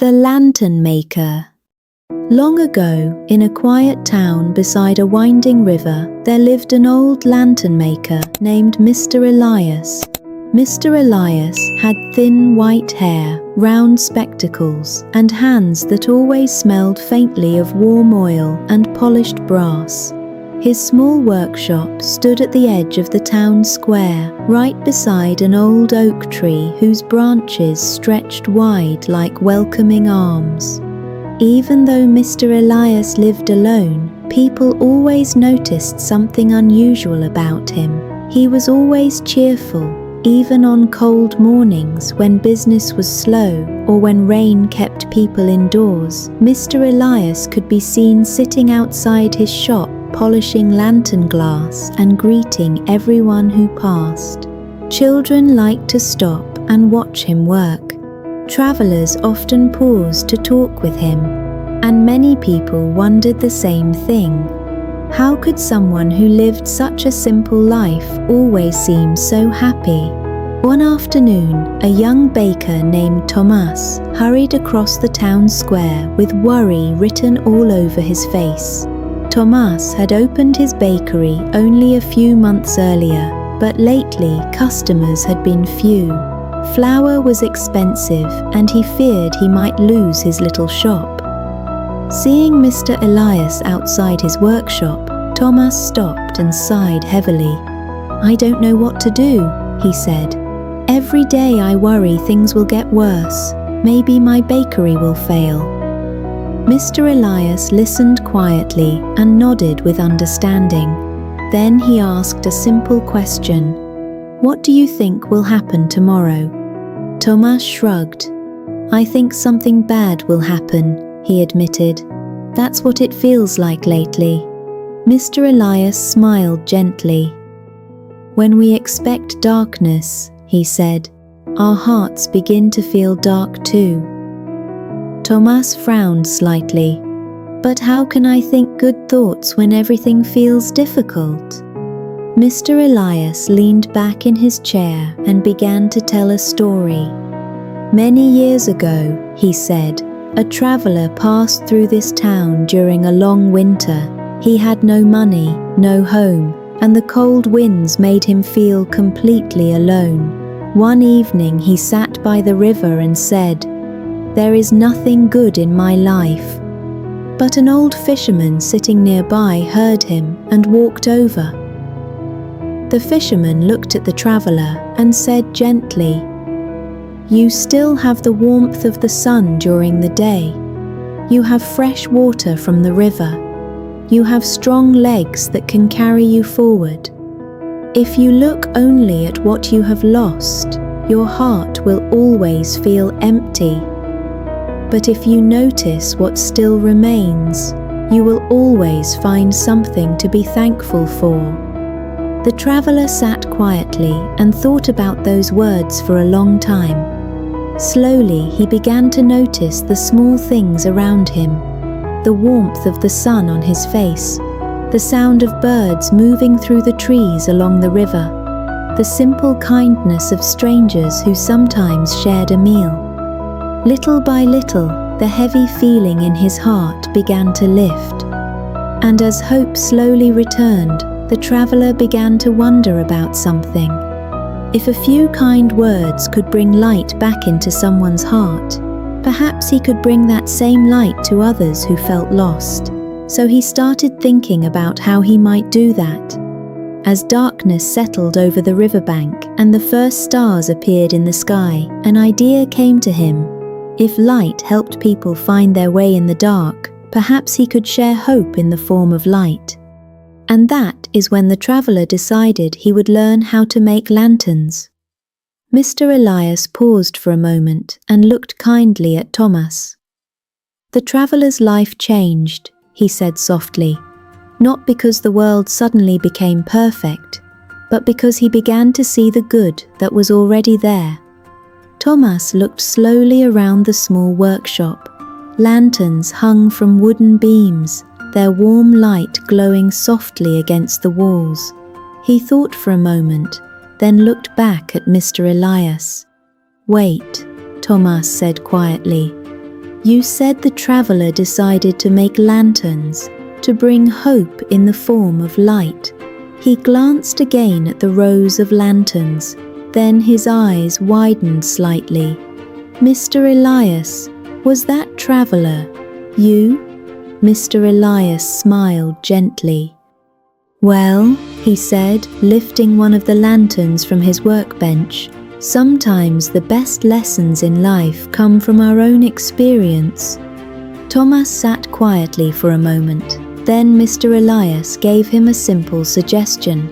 The Lantern Maker. Long ago, in a quiet town beside a winding river, there lived an old lantern maker named Mr. Elias. Mr. Elias had thin white hair, round spectacles, and hands that always smelled faintly of warm oil and polished brass. His small workshop stood at the edge of the town square, right beside an old oak tree whose branches stretched wide like welcoming arms. Even though Mr. Elias lived alone, people always noticed something unusual about him. He was always cheerful, even on cold mornings when business was slow or when rain kept people indoors. Mr. Elias could be seen sitting outside his shop, polishing lantern glass and greeting everyone who passed. Children liked to stop and watch him work. Travelers often paused to talk with him, and many people wondered the same thing. How could someone who lived such a simple life always seem so happy? One afternoon, a young baker named Tomas hurried across the town square with worry written all over his face. Tomas had opened his bakery only a few months earlier, but lately customers had been few. Flour was expensive, and he feared he might lose his little shop. Seeing Mr. Elias outside his workshop, Tomas stopped and sighed heavily. "I don't know what to do," he said. "Every day I worry things will get worse. Maybe my bakery will fail." Mr. Elias listened quietly and nodded with understanding. Then he asked a simple question. "What do you think will happen tomorrow?" Tomas shrugged. "I think something bad will happen," he admitted. "That's what it feels like lately." Mr. Elias smiled gently. "When we expect darkness," he said, "our hearts begin to feel dark too." Tomas frowned slightly. "But how can I think good thoughts when everything feels difficult?" Mr. Elias leaned back in his chair and began to tell a story. "Many years ago," he said, "a traveler passed through this town during a long winter. He had no money, no home, and the cold winds made him feel completely alone. One evening he sat by the river and said, 'There is nothing good in my life.' But an old fisherman sitting nearby heard him and walked over. The fisherman looked at the traveler and said gently, 'You still have the warmth of the sun during the day. You have fresh water from the river. You have strong legs that can carry you forward. If you look only at what you have lost, your heart will always feel empty. But if you notice what still remains, you will always find something to be thankful for.'" The traveler sat quietly and thought about those words for a long time. Slowly he began to notice the small things around him, the warmth of the sun on his face, the sound of birds moving through the trees along the river, the simple kindness of strangers who sometimes shared a meal. Little by little, the heavy feeling in his heart began to lift. And as hope slowly returned, the traveler began to wonder about something. If a few kind words could bring light back into someone's heart, perhaps he could bring that same light to others who felt lost. So he started thinking about how he might do that. As darkness settled over the riverbank and the first stars appeared in the sky, an idea came to him. If light helped people find their way in the dark, perhaps he could share hope in the form of light. And that is when the traveler decided he would learn how to make lanterns. Mr. Elias paused for a moment and looked kindly at Tomas. "The traveler's life changed," he said softly, "not because the world suddenly became perfect, but because he began to see the good that was already there." Tomas looked slowly around the small workshop. Lanterns hung from wooden beams, their warm light glowing softly against the walls. He thought for a moment, then looked back at Mr. Elias. "Wait," Tomas said quietly. You said the traveler decided to make lanterns to bring hope in the form of light. He glanced again at the rows of lanterns, then his eyes widened slightly. Mr. Elias, was that traveler you? Mr. Elias smiled gently. Well, he said, lifting one of the lanterns from his workbench, sometimes the best lessons in life come from our own experience. Tomas sat quietly for a moment. Then Mr. Elias gave him a simple suggestion.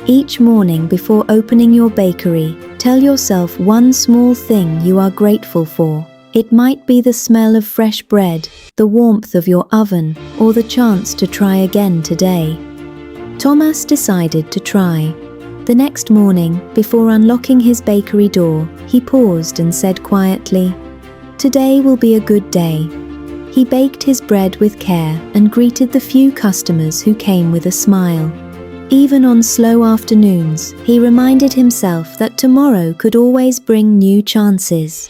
Each morning before opening your bakery, tell yourself one small thing you are grateful for. It might be the smell of fresh bread, the warmth of your oven, or the chance to try again today. Tomas decided to try. The next morning, before unlocking his bakery door, he paused and said quietly, "Today will be a good day." He baked his bread with care and greeted the few customers who came with a smile. Even on slow afternoons, he reminded himself that tomorrow could always bring new chances.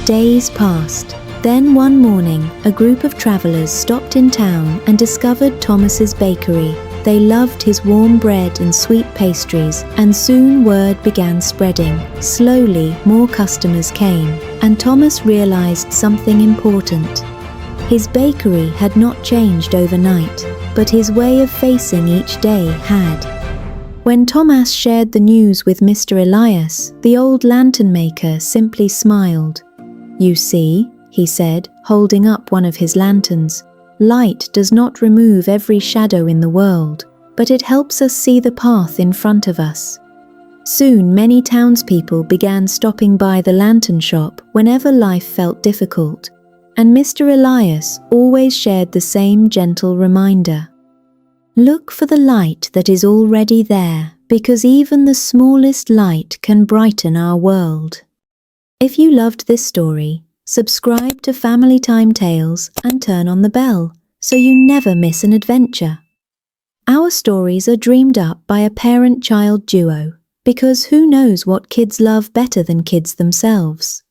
Days passed. Then one morning, a group of travelers stopped in town and discovered Thomas's bakery. They loved his warm bread and sweet pastries, and soon word began spreading. Slowly, more customers came, and Thomas realized something important. His bakery had not changed overnight, but his way of facing each day had. When Tomas shared the news with Mr. Elias, the old lantern maker simply smiled. "You see," he said, holding up one of his lanterns, "light does not remove every shadow in the world, but it helps us see the path in front of us." Soon many townspeople began stopping by the lantern shop whenever life felt difficult, and Mr. Elias always shared the same gentle reminder. Look for the light that is already there, because even the smallest light can brighten our world. If you loved this story, subscribe to Family Time Tales and turn on the bell so you never miss an adventure. Our stories are dreamed up by a parent-child duo, because who knows what kids love better than kids themselves?